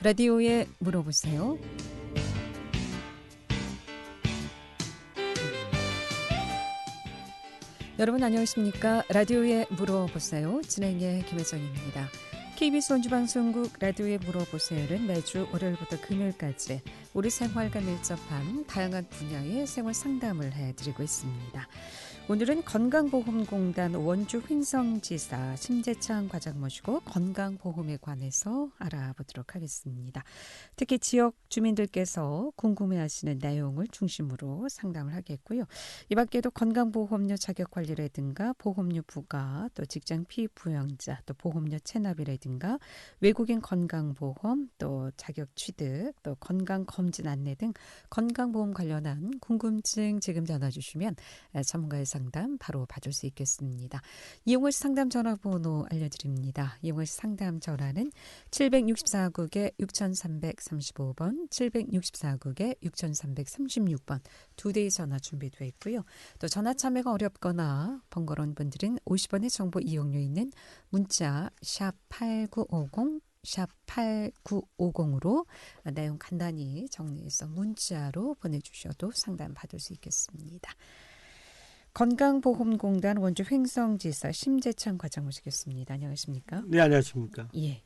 라디오에 물어보세요. 여러분 안녕하십니까? 라디오에 물어보세요. 진행의 김혜정입니다. KBS 원주방송국 라디오에 물어보세요는 매주 월요일부터 금요일까지 우리 생활과 밀접한 다양한 분야의 생활 상담을 해드리고 있습니다. 오늘은 건강보험공단 원주 횡성지사 심재창 과장 모시고 건강보험에 관해서 알아보도록 하겠습니다. 특히 지역 주민들께서 궁금해하시는 내용을 중심으로 상담을 하겠고요. 이 밖에도 건강보험료 자격관리라든가 보험료 부과, 또 직장 피부양자, 또 보험료 체납이라든가 외국인 건강보험, 또 자격 취득, 또 건강검진 안내 등 건강보험 관련한 궁금증 지금 전화 주시면 전문가의 상담 바로 받을 수 있겠습니다. 이용할 상담 전화번호 알려드립니다. 이용할 상담 전화는 764국에 6335번, 764국에 6336번 두 대의 전화 준비되어 있고요. 또 전화 참여가 어렵거나 번거로운 분들은 50원의 정보 이용료 있는 문자 샵 8950 샵 8950으로 내용 간단히 정리해서 문자로 보내주셔도 상담 받을 수 있겠습니다. 건강보험공단 원주 횡성지사 심재창 과장 모시겠습니다. 안녕하십니까? 네, 안녕하십니까? 예.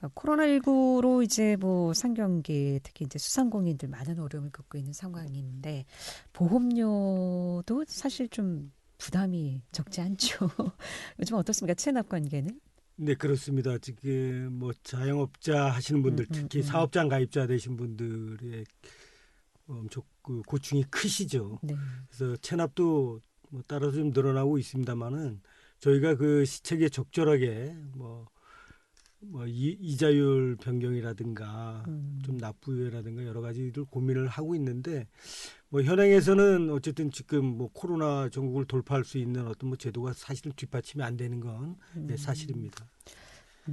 코로나19로 이제 상경기 특히 이제 소상공인들 많은 어려움을 겪고 있는 상황인데 보험료도 사실 좀 부담이 적지 않죠. 요즘 어떻습니까? 체납 관계는? 네, 그렇습니다. 지금 자영업자 하시는 분들, 특히 사업장 가입자 되신 분들의 엄청 고충이 크시죠. 네. 그래서 체납도 따라서 좀 늘어나고 있습니다만은 저희가 그 시책에 적절하게 이자율 변경이라든가 좀 납부유예라든가 여러 가지들 고민을 하고 있는데 현행에서는 어쨌든 지금 코로나 전국을 돌파할 수 있는 어떤 제도가 사실은 뒷받침이 안 되는 건 사실입니다.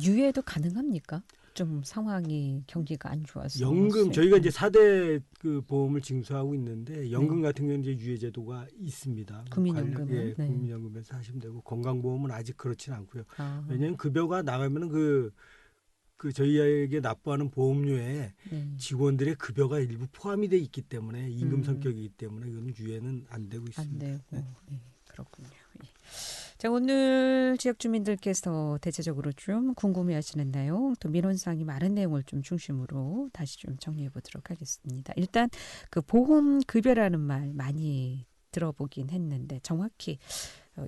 유예도 가능합니까? 좀 상황이 경기가 안 좋아서. 연금 저희가 이제 4대 그 보험을 징수하고 있는데 연금 같은 경우는 이제 유예 제도가 있습니다. 국민연금은 국민연금에서 하시면 되고 건강보험은 아직 그렇지는 않고요. 아. 왜냐하면 급여가 나가면은 그 저희에게 납부하는 보험료에 직원들의 급여가 일부 포함이 돼 있기 때문에 임금 성격이기 때문에 이거는 유예는 안 되고 있습니다. 안 되고. 네. 그렇군요. 예. 자, 오늘 지역 주민들께서 대체적으로 좀 궁금해하시는 내용, 또 민원사항이 많은 내용을 좀 중심으로 다시 좀 정리해 보도록 하겠습니다. 일단 그 보험급여라는 말 많이 들어보긴 했는데 정확히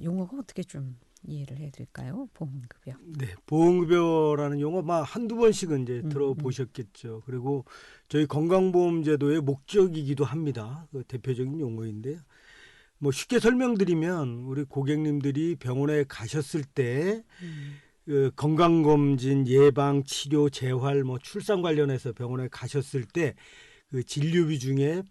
용어가 어떻게 좀 이해를 해야 될까요? 보험급여. 네, 보험급여라는 용어 한두 번씩은 이제 들어보셨겠죠. 그리고 저희 건강보험제도의 목적이기도 합니다. 그 대표적인 용어인데요. 쉽게 설명드리면 우리 고객님들이 병원에 가셨을 때 그 건강검진, 예방, 치료, 재활, 출산 관련해서 병원에 가셨을 때 그 진료비 중에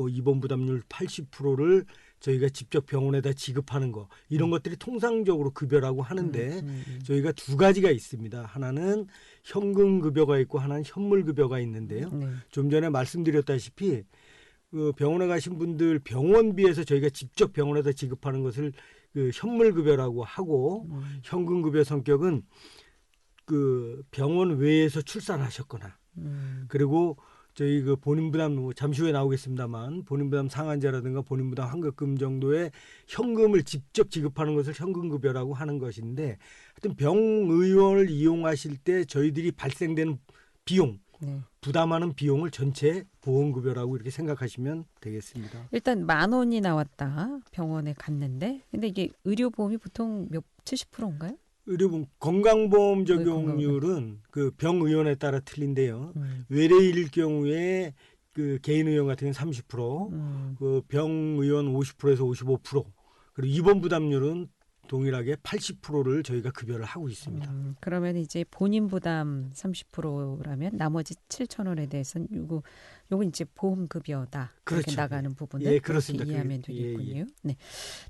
입원 부담률 80%를 저희가 직접 병원에다 지급하는 거 이런 것들이 통상적으로 급여라고 하는데 저희가 두 가지가 있습니다. 하나는 현금 급여가 있고 하나는 현물 급여가 있는데요. 좀 전에 말씀드렸다시피 그 병원에 가신 분들 병원비에서 저희가 직접 병원에다 지급하는 것을 그 현물급여라고 하고 현금급여 성격은 그 병원 외에서 출산하셨거나 그리고 저희 그 본인부담 잠시 후에 나오겠습니다만 본인부담 상환제라든가 본인부담 환급금 정도의 현금을 직접 지급하는 것을 현금급여라고 하는 것인데 하여튼 병의원을 이용하실 때 저희들이 발생되는 비용 부담하는 비용을 전체 보험급여라고 이렇게 생각하시면 되겠습니다. 일단 10,000원이 나왔다. 병원에 갔는데. 근데 이게 의료보험이 보통 70%인가요? 의료보험 건강보험 적용률은 그 병의원에 따라 틀린데요. 외래일 경우에 그 개인의원 같은 경우는 30%, 그 병의원 50%에서 55%, 그리고 입원 부담률은 동일하게 80%를 저희가 급여를 하고 있습니다. 그러면 이제 본인 부담 30%라면 나머지 7,000원에 대해서는 요거 이제 보험 급여다. 그렇죠. 이렇게 나가는 부분을 예, 그렇습니다. 이해하면 되겠군요. 예. 네.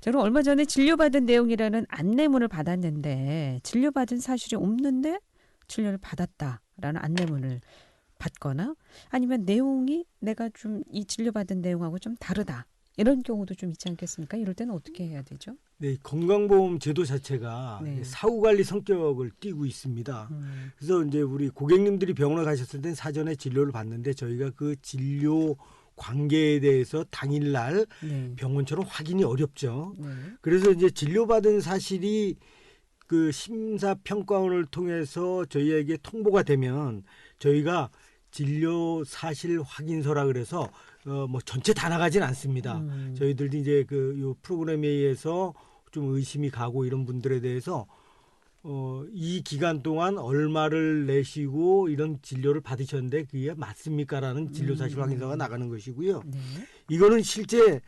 저는 얼마 전에 진료받은 내용이라는 안내문을 받았는데 진료받은 사실이 없는데 진료를 받았다라는 안내문을 받거나 아니면 내용이 내가 좀 이 진료받은 내용하고 좀 다르다. 이런 경우도 좀 있지 않겠습니까? 이럴 때는 어떻게 해야 되죠? 네, 건강보험 제도 자체가 네. 사후관리 성격을 띠고 있습니다. 그래서 이제 우리 고객님들이 병원에 가셨을 땐 사전에 진료를 받는데 저희가 그 진료 관계에 대해서 당일날 네. 병원처럼 확인이 어렵죠. 네. 그래서 이제 진료받은 사실이 그 심사평가원을 통해서 저희에게 통보가 되면 저희가 진료 사실 확인서라 그래서 뭐 전체 다 나가진 않습니다. 저희들도 이제 그 요 프로그램에 의해서 좀 의심이 가고 이런 분들에 대해서 이 기간 동안 얼마를 내시고 이런 진료를 받으셨는데 그게 맞습니까라는 진료 사실 확인서가 나가는 것이고요. 네. 이거는 실제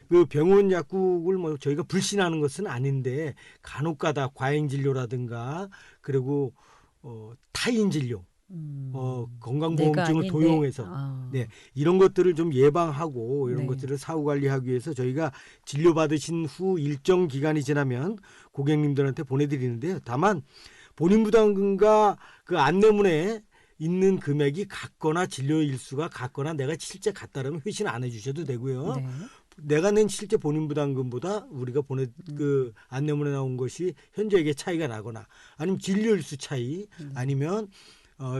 그 병원 약국을 뭐 저희가 불신하는 것은 아닌데 간혹가다 과잉 진료라든가 그리고 타인 진료 건강보험증을 도용해서 네, 이런 것들을 좀 예방하고 이런 네. 것들을 사후 관리하기 위해서 저희가 진료받으신 후 일정 기간이 지나면 고객님들한테 보내드리는데요. 다만 본인 부담금과 그 안내문에 있는 금액이 같거나 진료 일수가 같거나 내가 실제 같다라면 회신 안 해주셔도 되고요. 네. 내가 낸 실제 본인 부담금보다 우리가 그 안내문에 나온 것이 현저하게 차이가 나거나 아니면 진료 일수 차이 아니면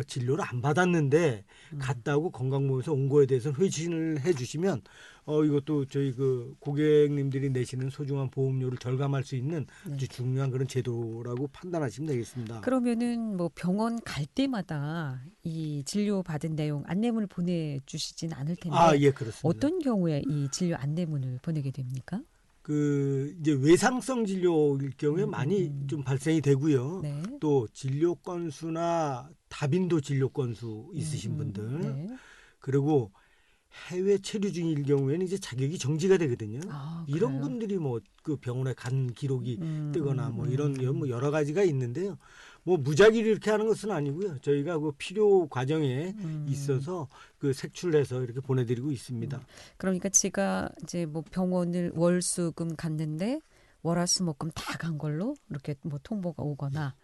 진료를 안 받았는데 갔다고 건강보험에서 온 거에 대해서는 회신을 해주시면 이것도 저희 그 고객님들이 내시는 소중한 보험료를 절감할 수 있는 아주 중요한 그런 제도라고 판단하시면 되겠습니다. 그러면은 뭐 병원 갈 때마다 이 진료 받은 내용 안내문을 보내주시진 않을 텐데 예, 그렇습니다. 어떤 경우에 이 진료 안내문을 보내게 됩니까? 그 이제 외상성 진료일 경우에 많이 좀 발생이 되고요. 네. 또 진료 건수나 다빈도 진료 건수 있으신 분들 네. 그리고 해외 체류 중일 경우에는 이제 자격이 정지가 되거든요. 이런 그래요? 분들이 뭐 그 병원에 간 기록이 뜨거나 뭐 이런 뭐 여러 가지가 있는데요. 뭐 무작위로 이렇게 하는 것은 아니고요. 저희가 그 필요 과정에 있어서 그 색출해서 이렇게 보내드리고 있습니다. 그러니까 제가 이제 뭐 병원을 월수금 갔는데 월화수목금 다 간 걸로 이렇게 뭐 통보가 오거나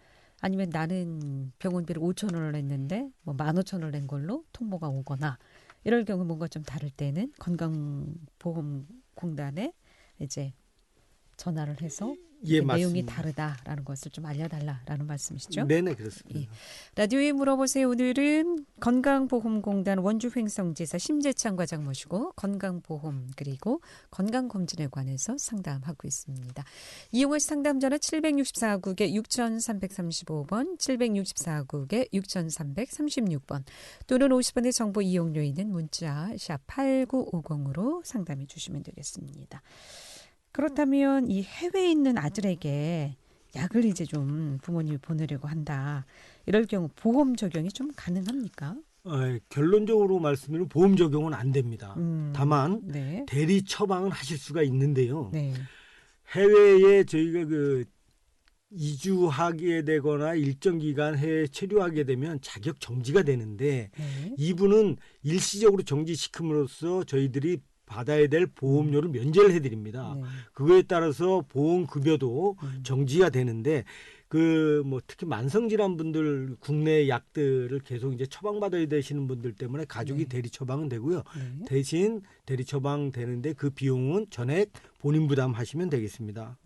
아니면 나는 병원비를 5,000원을 냈는데 뭐 15,000원을 낸 걸로 통보가 오거나 이럴 경우 뭔가 좀 다를 때는 건강보험공단에 이제 전화를 해서 예, 내용이 맞습니다. 다르다라는 것을 좀 알려달라라는 말씀이시죠? 네네, 그렇습니다. 예. 라디오에 물어보세요. 오늘은 건강보험공단 원주횡성지사 심재창 과장 모시고 건강보험 그리고 건강검진에 관해서 상담하고 있습니다. 이용하실 상담전화 764국에 6335번, 764국에 6336번 또는 50원의 정보 이용료 있는 문자 샵 8950으로 상담해 주시면 되겠습니다. 그렇다면 이 해외에 있는 아들에게 약을 이제 좀 부모님이 보내려고 한다. 이럴 경우 보험 적용이 좀 가능합니까? 결론적으로 말씀드리면 보험 적용은 안 됩니다. 다만 네. 대리 처방은 하실 수가 있는데요. 네. 해외에 저희가 그 이주하게 되거나 일정 기간 해외에 체류하게 되면 자격 정지가 되는데 네. 이분은 일시적으로 정지시킴으로써 저희들이 받아야 될 보험료를 면제를 해드립니다. 네. 그거에 따라서 보험급여도 정지가 되는데 그 뭐 특히 만성질환 분들 국내 약들을 계속 이제 처방받아야 되시는 분들 때문에 가족이 네. 대리 처방은 되고요. 네. 대신 대리 처방 되는데 그 비용은 전액 본인 부담하시면 되겠습니다.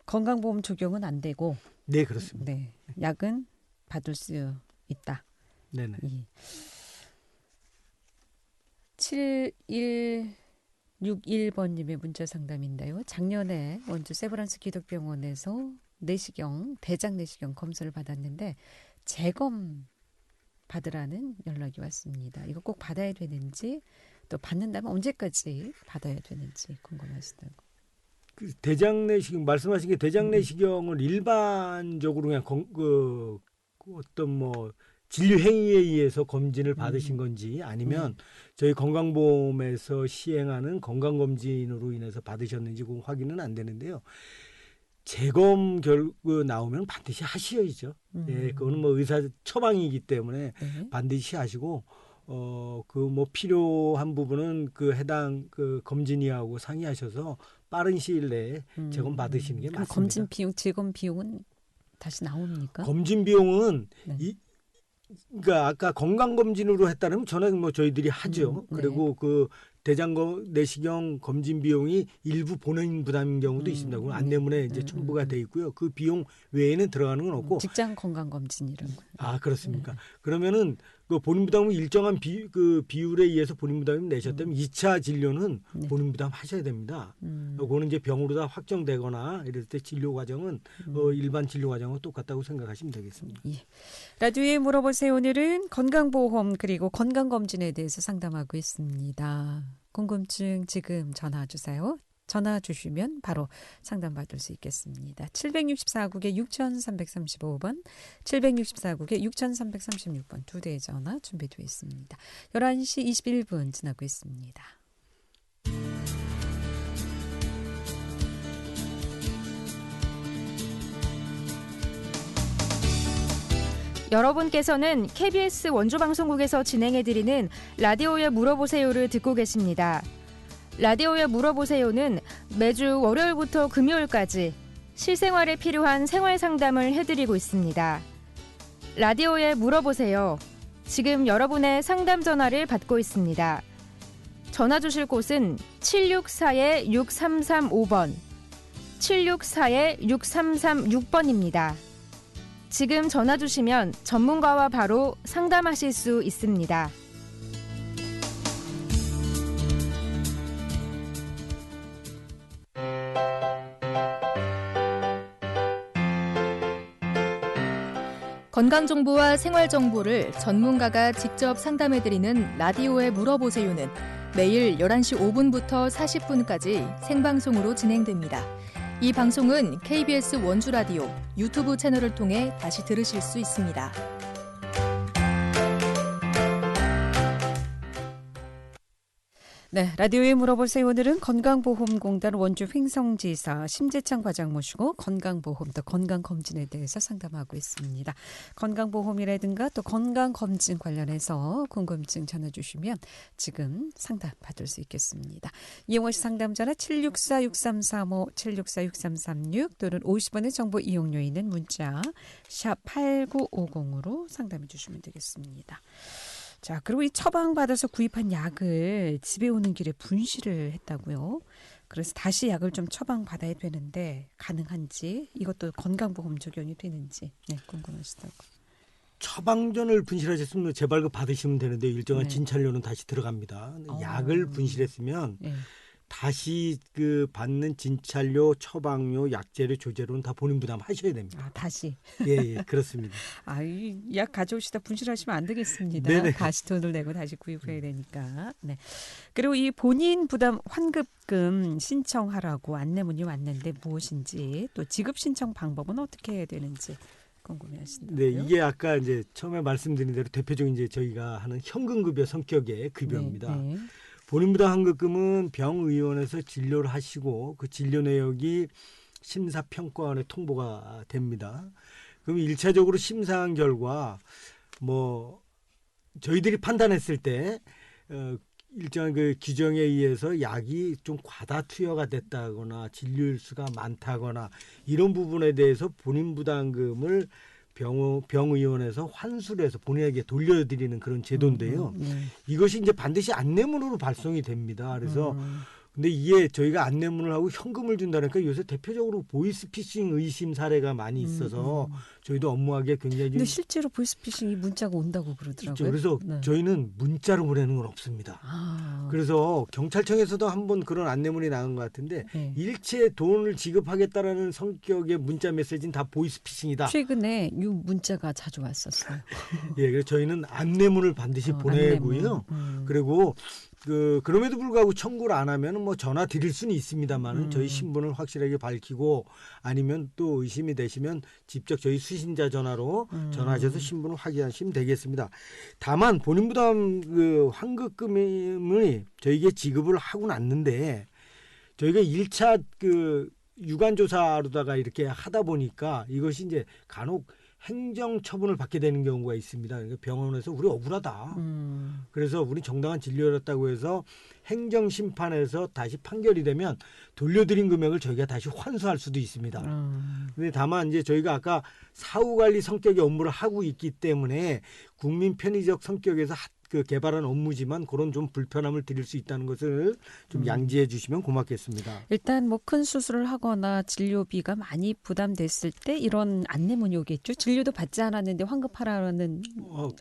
건강보험 적용은 안 되고 네, 그렇습니다. 네. 약은 받을 수 있다. 네네. 7161번님의 문자 상담인데요. 작년에 원주 세브란스 기독병원에서 대장 내시경 검사를 받았는데 재검 받으라는 연락이 왔습니다. 이거 꼭 받아야 되는지 또 받는다면 언제까지 받아야 되는지 궁금하시다고. 그 대장 내시경 말씀하신 게 대장 내시경을 일반적으로 그냥 어떤 뭐 진료 행위에 의해서 검진을 받으신 건지 아니면 저희 건강보험에서 시행하는 건강검진으로 인해서 받으셨는지 그 확인은 안 되는데요. 재검 결과 나오면 반드시 하셔야죠. 예, 그거는 뭐 의사 처방이기 때문에 반드시 하시고 그 뭐 필요한 부분은 그 해당 그 검진의하고 상의하셔서 빠른 시일 내에 재검 받으시는 게 그럼 맞습니다. 검진 비용, 재검 비용은 다시 나옵니까? 검진 비용은 네. 그러니까 아까 건강검진으로 했다면 전에 뭐 저희들이 하죠. 그리고 그 대장 내시경 검진 비용이 일부 본인 부담인 경우도 있습니다. 그건 안내문에 이제 첨부가 돼 있고요. 그 비용 외에는 들어가는 건 없고. 직장 건강 검진 이런 거. 아, 그렇습니까? 그러면은 그 본인 부담은 일정한 비율에 의해서 본인 부담을 내셨다면 2차 진료는 본인 부담 하셔야 됩니다. 그거는 이제 병으로 다 확정되거나 이럴 때 진료 과정은 일반 진료 과정과 똑같다고 생각하시면 되겠습니다. 예. 라디오에 물어보세요. 오늘은 건강보험 그리고 건강검진에 대해서 상담하고 있습니다. 궁금증 지금 전화 주세요. 전화 주시면 바로 상담받을 수 있겠습니다. 764국에 6335번, 764국에 6336번 두 대의 전화 준비되어 있습니다. 11시 21분 지나고 있습니다. 여러분께서는 KBS 원주방송국에서 진행해드리는 라디오에 물어보세요를 듣고 계십니다. 라디오에 물어보세요는 매주 월요일부터 금요일까지 실생활에 필요한 생활 상담을 해드리고 있습니다. 라디오에 물어보세요. 지금 여러분의 상담 전화를 받고 있습니다. 전화 주실 곳은 764-6335번, 764-6336번입니다. 지금 전화 주시면 전문가와 바로 상담하실 수 있습니다. 건강정보와 생활정보를 전문가가 직접 상담해드리는 라디오에 물어보세요는 매일 11시 5분부터 40분까지 생방송으로 진행됩니다. 이 방송은 KBS 원주라디오 유튜브 채널을 통해 다시 들으실 수 있습니다. 네, 라디오에 물어보세요. 오늘은 건강보험공단 원주 횡성지사 심재창 과장 모시고 건강보험 또 건강검진에 대해서 상담하고 있습니다. 건강보험이라든가 또 건강검진 관련해서 궁금증 전해주시면 지금 상담 받을 수 있겠습니다. 이용하시 상담전화 764-6335, 764-6336 또는 50원의 정보 이용료 있는 문자 샵 8950으로 상담해 주시면 되겠습니다. 자, 그리고 이 처방받아서 구입한 약을 집에 오는 길에 분실을 했다고요. 그래서 다시 약을 좀 처방받아야 되는데 가능한지 이것도 건강보험 적용이 되는지 궁금하시다고. 처방전을 분실하셨으면 재발급 받으시면 되는데 일정한 네. 진찰료는 다시 들어갑니다. 약을 분실했으면 다시 그 받는 진찰료, 처방료, 약재료, 조제료는 다 본인 부담하셔야 됩니다. 아, 다시. 예, 그렇습니다. 아, 이 약 가져오시다 분실하시면 안 되겠습니다. 네네. 다시 돈을 내고 다시 구입해야 되니까. 네. 그리고 이 본인 부담 환급금 신청하라고 안내문이 왔는데 무엇인지 또 지급 신청 방법은 어떻게 해야 되는지 궁금해하신다고요? 네, 이게 아까 이제 처음에 말씀드린 대로 대표적인 이제 저희가 하는 현금급여 성격의 급여입니다. 네. 본인부담 환급금은 병의원에서 진료를 하시고 그 진료 내역이 심사평가원에 통보가 됩니다. 그럼 1차적으로 심사한 결과 뭐 저희들이 판단했을 때 일정한 그 규정에 의해서 약이 좀 과다 투여가 됐다거나 진료일 수가 많다거나 이런 부분에 대해서 본인 부담금을 병의원에서 환수를 해서 본인에게 돌려드리는 그런 제도인데요. 이것이 이제 반드시 안내문으로 발송이 됩니다. 그래서 근데 이게 저희가 안내문을 하고 현금을 준다니까 요새 대표적으로 보이스피싱 의심 사례가 많이 있어서 저희도 업무하기에 굉장히 근데 실제로 보이스피싱이 문자가 온다고 그러더라고요. 그래서 저희는 문자로 보내는 건 없습니다. 그래서 경찰청에서도 한번 그런 안내문이 나온 것 같은데 일체 돈을 지급하겠다라는 성격의 문자 메시지는 다 보이스피싱이다. 최근에 이 문자가 자주 왔었어요. 예, 그래서 저희는 안내문을 반드시 보내고요. 그리고 그럼에도 불구하고 청구를 안 하면 뭐 전화 드릴 수는 있습니다만 저희 신분을 확실하게 밝히고 아니면 또 의심이 되시면 직접 저희 수신자 전화로 전화하셔서 신분을 확인하시면 되겠습니다. 다만 본인 부담 환급금을 저희에게 지급을 하고 났는데 저희가 1차 유관조사로다가 이렇게 하다 보니까 이것이 이제 간혹 행정 처분을 받게 되는 경우가 있습니다. 그러니까 병원에서 우리 억울하다. 그래서 우리 정당한 진료였다고 해서 행정 심판에서 다시 판결이 되면 돌려드린 금액을 저희가 다시 환수할 수도 있습니다. 근데 다만 이제 저희가 아까 사후관리 성격의 업무를 하고 있기 때문에 국민 편의적 성격에서 그 개발한 업무지만 그런 좀 불편함을 드릴 수 있다는 것을 좀 양지해 주시면 고맙겠습니다. 일단 뭐 큰 수술을 하거나 진료비가 많이 부담됐을 때 이런 안내문이 오겠죠. 진료도 받지 않았는데 환급하라는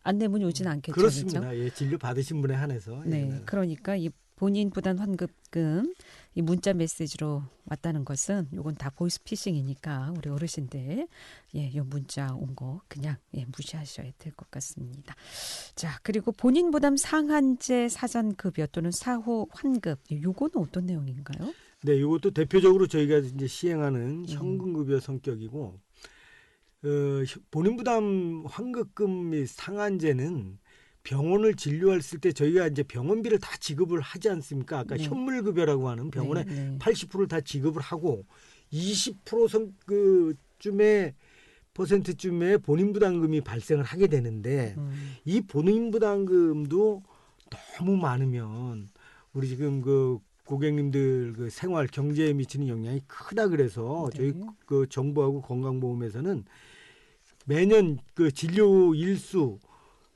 안내문이 오진 않겠죠. 그렇습니다. 그렇죠? 예, 진료 받으신 분에 한해서. 네, 예. 그러니까 이 본인 부담 환급금 이 문자 메시지로 왔다는 것은 이건 다 보이스피싱이니까 우리 어르신들 이 문자 온 거 그냥 무시하셔야 될 것 같습니다. 자, 그리고 본인 부담 상한제 사전 급여 또는 사후 환급 요거는 어떤 내용인가요? 네, 이것도 대표적으로 저희가 이제 시행하는 현금급여 성격이고 본인 부담 환급금 및 상한제는 병원을 진료했을 때 저희가 이제 병원비를 다 지급을 하지 않습니까? 아까 현물급여라고 하는 병원에 80%를 다 지급을 하고 20% 퍼센트쯤에 본인 부담금이 발생을 하게 되는데 이 본인 부담금도 너무 많으면 우리 지금 그 고객님들 그 생활 경제에 미치는 영향이 크다 그래서 저희 그 정부하고 건강보험에서는 매년 그 진료 일수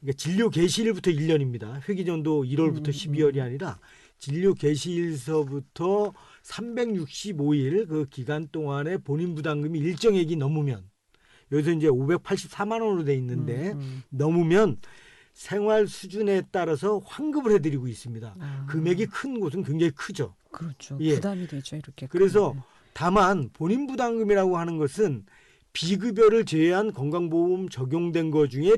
그러니까 진료 개시일부터 1년입니다. 회기년도 1월부터 12월이 아니라 진료 개시일서부터 365일 그 기간 동안에 본인 부담금이 일정액이 넘으면 여기서 이제 584만 원으로 돼 있는데 넘으면 생활 수준에 따라서 환급을 해드리고 있습니다. 금액이 큰 곳은 굉장히 크죠. 그렇죠. 예. 부담이 되죠. 이렇게. 그래서 다만 본인 부담금이라고 하는 것은 비급여를 제외한 건강보험 적용된 것 중에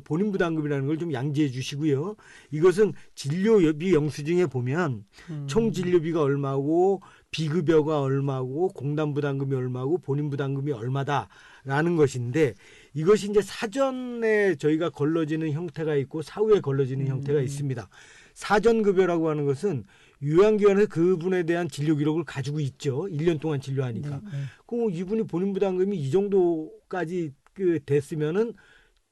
본인 부담금이라는 걸 좀 양지해 주시고요. 이것은 진료비 영수증에 보면 총 진료비가 얼마고 비급여가 얼마고 공단 부담금이 얼마고 본인 부담금이 얼마다라는 것인데 이것이 이제 사전에 저희가 걸러지는 형태가 있고 사후에 걸러지는 형태가 있습니다. 사전급여라고 하는 것은 요양기관에서 그분에 대한 진료 기록을 가지고 있죠. 1년 동안 진료하니까. 그럼 이분이 본인 부담금이 이 정도까지 됐으면은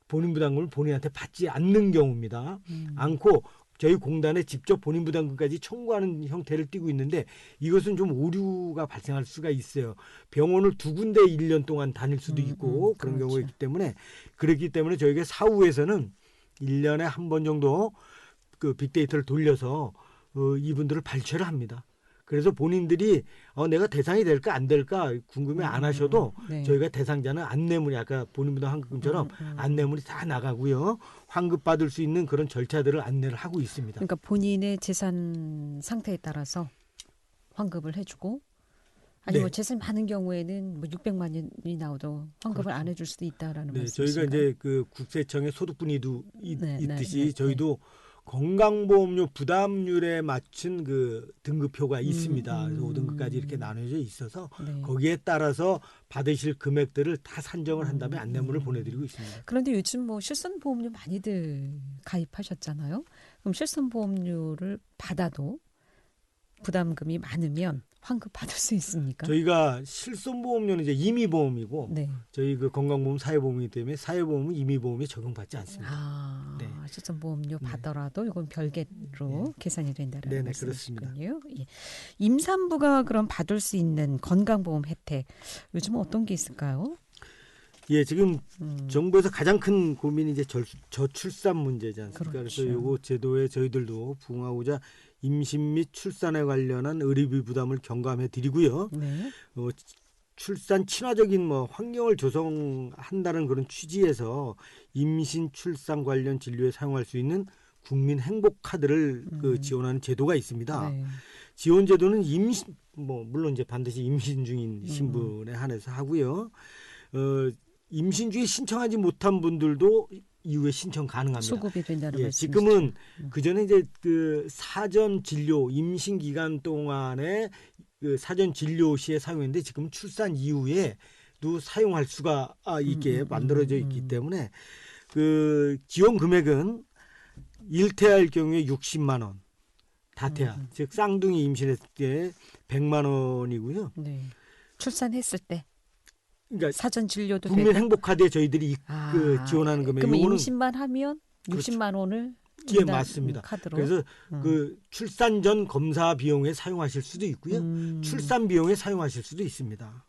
본인 부담금을 본인한테 받지 않는 경우입니다. 않고 저희 공단에 직접 본인 부담금까지 청구하는 형태를 띠고 있는데 이것은 좀 오류가 발생할 수가 있어요. 병원을 2군데 1년 동안 다닐 수도 있고 그런 그렇죠. 경우가 있기 때문에 그렇기 때문에 저희가 사후에서는 1년에 한 번 정도 그 빅데이터를 돌려서 이분들을 발췌를 합니다. 그래서 본인들이 내가 대상이 될까 안 될까 궁금해 안 하셔도 저희가 대상자는 안내문이 아까 본인 부담 환급금처럼 안내문이 다 나가고요. 환급 받을 수 있는 그런 절차들을 안내를 하고 있습니다. 그러니까 본인의 재산 상태에 따라서 환급을 해주고 아니면 재산 많은 경우에는 뭐 600만 원이 나오도 환급을 안 해줄 수도 있다라는 말씀이신가요? 저희가 이제 그 국세청의 소득분위도 있듯이 저희도 건강보험료 부담률에 맞춘 그 등급표가 있습니다. 그래서 5등급까지 이렇게 나눠져 있어서 거기에 따라서 받으실 금액들을 다 산정을 한 다음에 안내문을 보내드리고 있습니다. 그런데 요즘 뭐 실손보험료 많이들 가입하셨잖아요. 그럼 실손보험료를 받아도 부담금이 많으면 환급 받을 수 있습니까? 저희가 실손보험료는 이제 임의보험이고 저희 그 건강보험 사회보험이기 때문에 사회보험은 임의보험에 적용받지 않습니다. 실손보험료 받더라도 이건 별개로 계산이 된다는 말씀이시군요. 그렇습니다. 임산부가 그럼 받을 수 있는 건강보험 혜택 요즘은 어떤 게 있을까요? 지금 정부에서 가장 큰 고민이 이제 저출산 문제지 않습니까? 그렇죠. 그래서 요거 제도에 저희들도 부응하고자 임신 및 출산에 관련한 의료비 부담을 경감해 드리고요. 출산 친화적인 환경을 조성한다는 그런 취지에서 임신 출산 관련 진료에 사용할 수 있는 국민 행복 카드를 지원하는 제도가 있습니다. 지원 제도는 물론 이제 반드시 임신 중인 신분에 한해서 하고요. 임신 중에 신청하지 못한 분들도 이후에 신청 가능합니다. 수급이 된다는 말씀이시죠? 지금은 그 전에 이제 그 사전 진료 임신 기간 동안에 그 사전 진료 시에 사용했는데 지금 출산 이후에도 사용할 수가 있게 만들어져 있기 때문에 그 지원 금액은 1태아일 경우에 60만 원, 다태아 즉 쌍둥이 임신했을 때 100만 원이고요. 출산했을 때. 그러니까 사전 진료도 국민 행복카드에 저희들이 지원하는 금액. 그러면 임신만 하면 60만 원을 맞습니다. 카드로. 그래서 그 출산 전 검사 비용에 사용하실 수도 있고요. 출산 비용에 사용하실 수도 있습니다.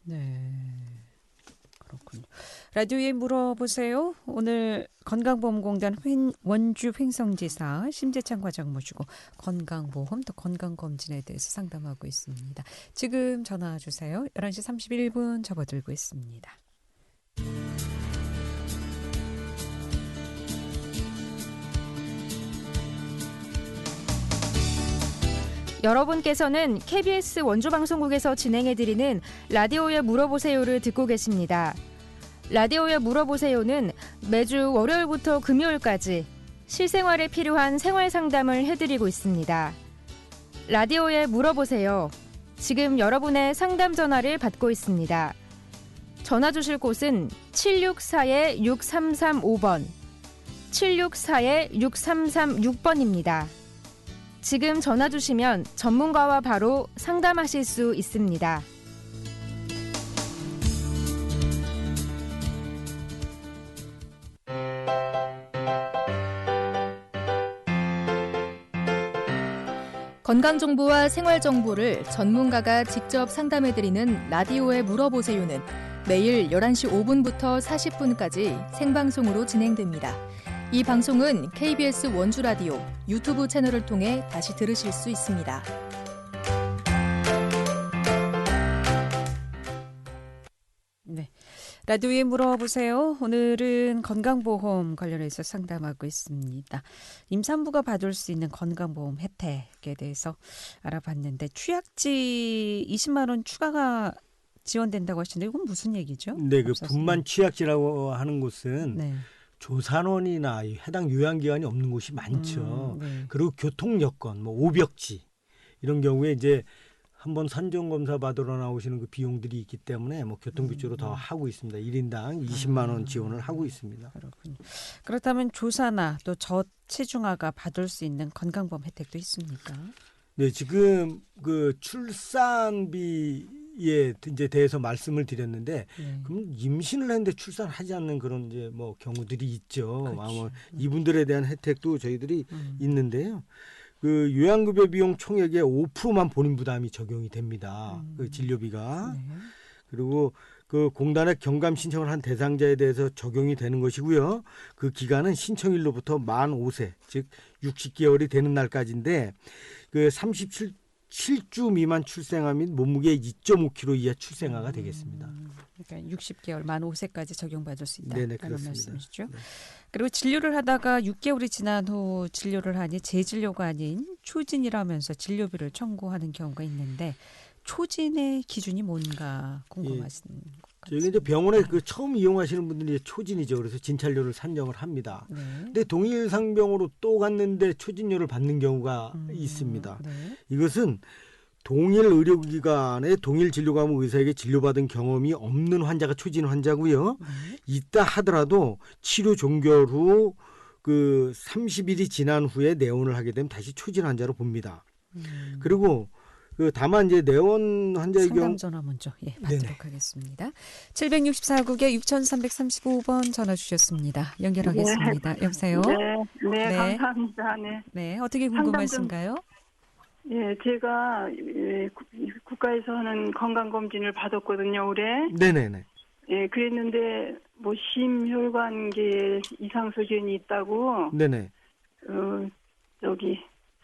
그렇군요. 라디오에 물어보세요. 오늘 건강보험공단 원주 횡성지사 심재창 과장 모시고 건강보험 또 건강검진에 대해서 상담하고 있습니다. 지금 전화 주세요. 11시 31분 접어들고 있습니다. 여러분께서는 KBS 원주방송국에서 진행해드리는 라디오에 물어보세요를 듣고 계십니다. 라디오에 물어보세요는 매주 월요일부터 금요일까지 실생활에 필요한 생활 상담을 해드리고 있습니다. 라디오에 물어보세요. 지금 여러분의 상담 전화를 받고 있습니다. 전화 주실 곳은 764-6335번, 764-6336번입니다. 지금 전화 주시면 전문가와 바로 상담하실 수 있습니다. 건강정보와 생활정보를 전문가가 직접 상담해드리는 라디오에 물어보세요는 매일 11시 5분부터 40분까지 생방송으로 진행됩니다. 이 방송은 KBS 원주라디오 유튜브 채널을 통해 다시 들으실 수 있습니다. 네, 라디오에 물어보세요. 오늘은 건강보험 관련해서 상담하고 있습니다. 임산부가 받을 수 있는 건강보험 혜택에 대해서 알아봤는데 취약지 20만 원 추가가 지원된다고 하시는데 이건 무슨 얘기죠? 네, 그 분만 취약지라고 하는 곳은 네. 조산원이나 해당 요양기관이 없는 곳이 많죠. 네. 그리고 교통 여건, 뭐 오벽지 이런 경우에 이제 한번 산정 검사 받으러 나오시는 그 비용들이 있기 때문에 뭐 교통비주로 더 하고 있습니다. 1인당 20만 원 지원을 하고 있습니다. 그렇군요. 그렇다면 조사나 또 저체중아가 받을 수 있는 건강보험 혜택도 있습니까? 네, 지금 그 출산비에 이제 대해서 말씀을 드렸는데, 네. 그럼 임신을 했는데 출산하지 않는 그런 이제 뭐 경우들이 있죠. 그렇죠. 아마 이분들에 대한 혜택도 저희들이 있는데요. 그 요양급여 비용 총액의 5%만 본인 부담이 적용이 됩니다. 그 진료비가. 네. 그리고 그 공단에 경감 신청을 한 대상자에 대해서 적용이 되는 것이고요. 그 기간은 신청일로부터 만 5세, 즉 60개월이 되는 날까지인데 그 37주 미만 출생아 및 몸무게 2.5kg 이하 출생아가 되겠습니다. 그러니까 60개월 만 5세까지 적용받을 수 있다는 네네, 그렇습니다. 말씀이시죠. 네. 그리고 진료를 하다가 6개월이 지난 후 진료를 하니 재진료가 아닌 초진이라면서 진료비를 청구하는 경우가 있는데 초진의 기준이 뭔가 궁금하신 것 같습니다. 저희 이제 병원에 그 처음 이용하시는 분들이 초진이죠. 그래서 진찰료를 산정을 합니다. 네. 근데 동일 상병으로 또 갔는데 초진료를 받는 경우가 있습니다. 네. 이것은 동일 의료기관의 동일 진료과목 의사에게 진료받은 경험이 없는 환자가 초진 환자고요. 있다 하더라도 치료 종결 후 그 30일이 지난 후에 내원을 하게 되면 다시 초진 환자로 봅니다. 그리고 그 다만 이제 내원 환자의 상담 경우 전화 먼저 받도록 네네. 하겠습니다. 764국에 6335번 전화 주셨습니다. 연결하겠습니다. 여보세요? 네, 네. 감사합니다. 네. 네, 어떻게 궁금하신가요? 예, 제가 국가에서 하는 건강검진을 받았거든요, 올해. 네네네. 예, 그랬는데 뭐 심혈관계 이상 소견이 있다고 네네. 저기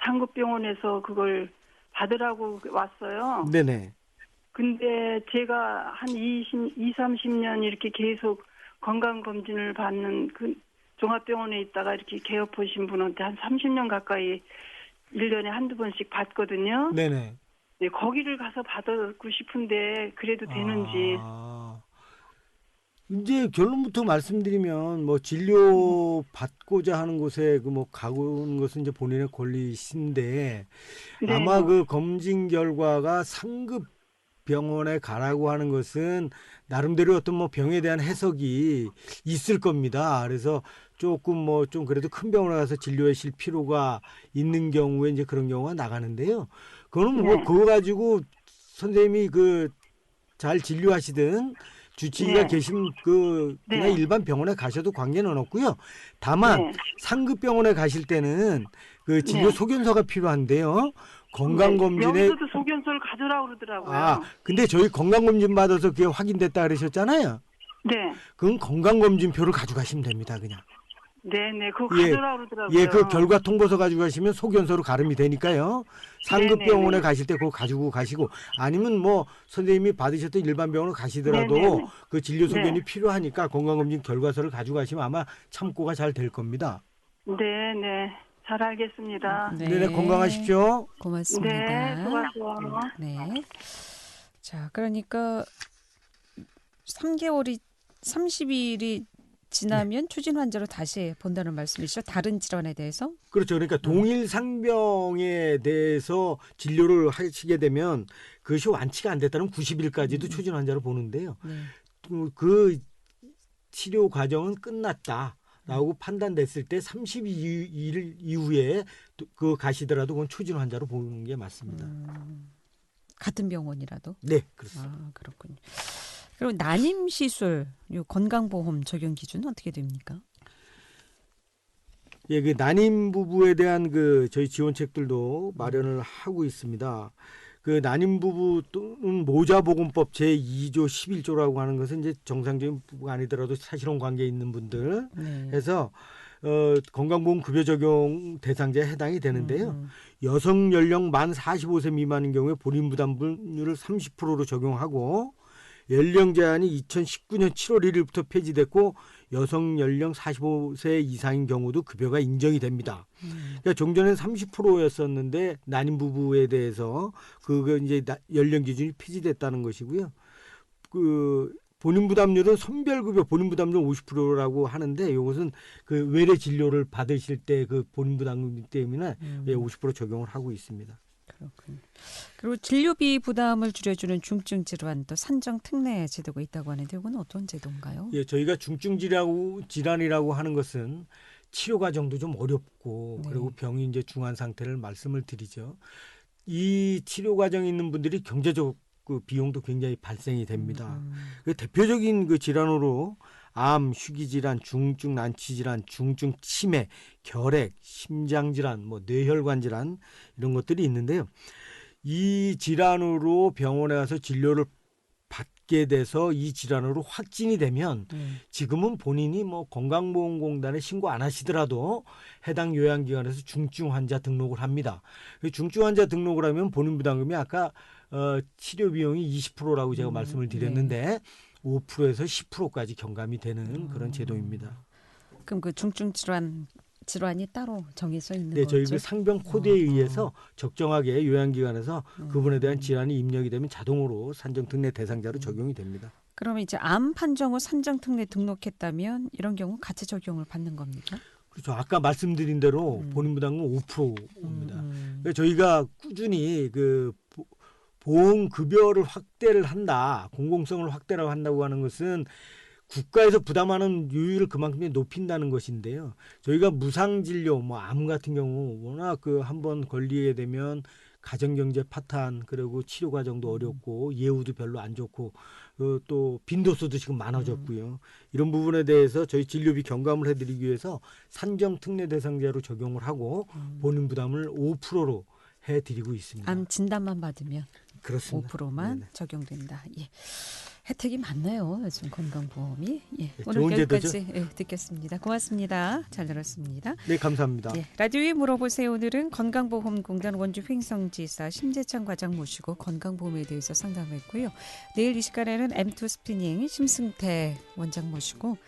상급병원에서 그걸 받으라고 왔어요. 네네. 근데 제가 한 30년 이렇게 계속 건강검진을 받는 그 종합병원에 있다가 이렇게 개업 오신 분한테 한 30년 가까이 1년에 한두 번씩 받거든요. 네네. 네, 거기를 가서 받고 싶은데 그래도 되는지. 이제 결론부터 말씀드리면 뭐 진료 받고자 하는 곳에 그 뭐 가는 것은 이제 본인의 권리신데 네. 아마 그 검진 결과가 상급 병원에 가라고 하는 것은 나름대로 어떤 뭐 병에 대한 해석이 있을 겁니다. 그래서 조금 뭐 좀 그래도 큰 병원에 가서 진료하실 필요가 있는 경우에 이제 그런 경우가 나가는데요. 그거는 뭐 그거 가지고 선생님이 그 잘 진료하시든 주치의가 계신 그 그냥 일반 병원에 가셔도 관계는 없고요. 다만 상급 병원에 가실 때는 그 진료 소견서가 필요한데요. 건강검진에 여기서도 소견서를 가져라고 그러더라고요. 근데 저희 건강검진 받아서 그게 확인됐다 그러셨잖아요. 네. 그건 건강검진표를 가져가시면 됩니다. 그냥. 네네. 그거 예. 가져라 그러더라고요. 예, 그 결과 통보서 가져가시면 소견서로 가름이 되니까요. 상급병원에 네네네. 가실 때 그거 가지고 가시고, 아니면 뭐 선생님이 받으셨던 일반 병원을 가시더라도 네네네. 그 진료 소견이 네. 필요하니까 건강검진 결과서를 가져가시면 아마 참고가 잘 될 겁니다. 네네. 잘 알겠습니다. 네, 건강하십시오. 고맙습니다. 네. 수고하세요. 네. 자, 그러니까 3개월이 30일이 지나면 추진 환자로 다시 본다는 말씀이시죠? 다른 질환에 대해서? 그렇죠. 그러니까 동일 상병에 대해서 진료를 하시게 되면 그것이 완치가 안 됐다면 90일까지도 추진 환자로 보는데요. 네. 그 치료 과정은 끝났다라고 판단됐을 때 32일 이후에 그 가시더라도 그건 추진 환자로 보는 게 맞습니다. 같은 병원이라도? 네, 그렇습니다. 아, 그렇군요. 그리고 난임 시술, 요 건강보험 적용 기준은 어떻게 됩니까? 예, 그 난임 부부에 대한 그 저희 지원책들도 마련을 하고 있습니다. 그 난임 부부 또는 모자보건법 제2조 11조라고 하는 것은 이제 정상적인 부부가 아니더라도 사실혼 관계에 있는 분들 네. 해서 건강보험 급여 적용 대상자에 해당이 되는데요. 여성 연령 만 45세 미만인 경우에 본인 부담률을 30%로 적용하고, 연령 제한이 2019년 7월 1일부터 폐지됐고 여성 연령 45세 이상인 경우도 급여가 인정이 됩니다. 그러니까 종전에는 30%였었는데 난임 부부에 대해서 그거 이제 연령 기준이 폐지됐다는 것이고요. 그 본인 부담률은 선별급여 본인 부담률 50%라고 하는데 이것은 그 외래 진료를 받으실 때 그 본인 부담률 때문에 50% 적용을 하고 있습니다. 그렇군요. 그리고 진료비 부담을 줄여주는 중증 질환 또 산정 특례 제도가 있다고 하는데 이건 어떤 제도인가요? 예, 저희가 중증 질환이라고 하는 것은 치료 과정도 좀 어렵고 네. 그리고 병이 이제 중한 상태를 말씀을 드리죠. 이 치료 과정에 있는 분들이 경제적 그 비용도 굉장히 발생이 됩니다. 그 대표적인 그 질환으로 암, 희귀질환, 중증 난치질환, 중증 치매, 결핵, 심장질환, 뭐 뇌혈관 질환 이런 것들이 있는데요. 이 질환으로 병원에 가서 진료를 받게 돼서 이 질환으로 확진이 되면 지금은 본인이 뭐 건강보험공단에 신고 안 하시더라도 해당 요양기관에서 중증 환자 등록을 합니다. 중증 환자 등록을 하면 본인 부담금이 아까 치료 비용이 20%라고 제가 말씀을 드렸는데 5%에서 10%까지 경감이 되는 그런 제도입니다. 그럼 그 중증 질환이 따로 정해져 있는 네, 거죠? 저희 그 상병 코드에 의해서 적정하게 요양기관에서 그분에 대한 질환이 입력이 되면 자동으로 산정 특례 대상자로 적용이 됩니다. 그러면 이제 암 판정 후 산정 특례 등록했다면 이런 경우 같이 적용을 받는 겁니까? 그렇죠. 아까 말씀드린 대로 본인 부담금 5%입니다. 그러니까 저희가 꾸준히 그 보험 급여를 확대를 한다, 공공성을 확대라고 한다고 하는 것은 국가에서 부담하는 요율을 그만큼 높인다는 것인데요. 저희가 무상진료, 뭐 암 같은 경우 워낙 그 한번 걸리게 되면 가정경제 파탄, 그리고 치료 과정도 어렵고 예후도 별로 안 좋고 또 빈도수도 지금 많아졌고요. 이런 부분에 대해서 저희 진료비 경감을 해드리기 위해서 산정 특례 대상자로 적용을 하고 본인 부담을 5%로 해드리고 있습니다. 암 진단만 받으면 그렇습니다. 5%만 네네. 적용된다. 예. 혜택이 많네요. 요즘 건강보험이. 예. 네, 오늘 좋은 여기까지 제도죠? 듣겠습니다. 고맙습니다. 잘 들었습니다. 네, 감사합니다. 예. 라디오에 물어보세요. 오늘은 건강보험공단 원주 횡성지사 심재창 과장 모시고 건강보험에 대해서 상담했고요. 내일 이 시간에는 M2 스피닝 심승태 원장 모시고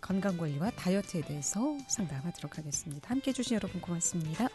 건강관리와 다이어트에 대해서 상담하도록 하겠습니다. 함께해 주신 여러분 고맙습니다.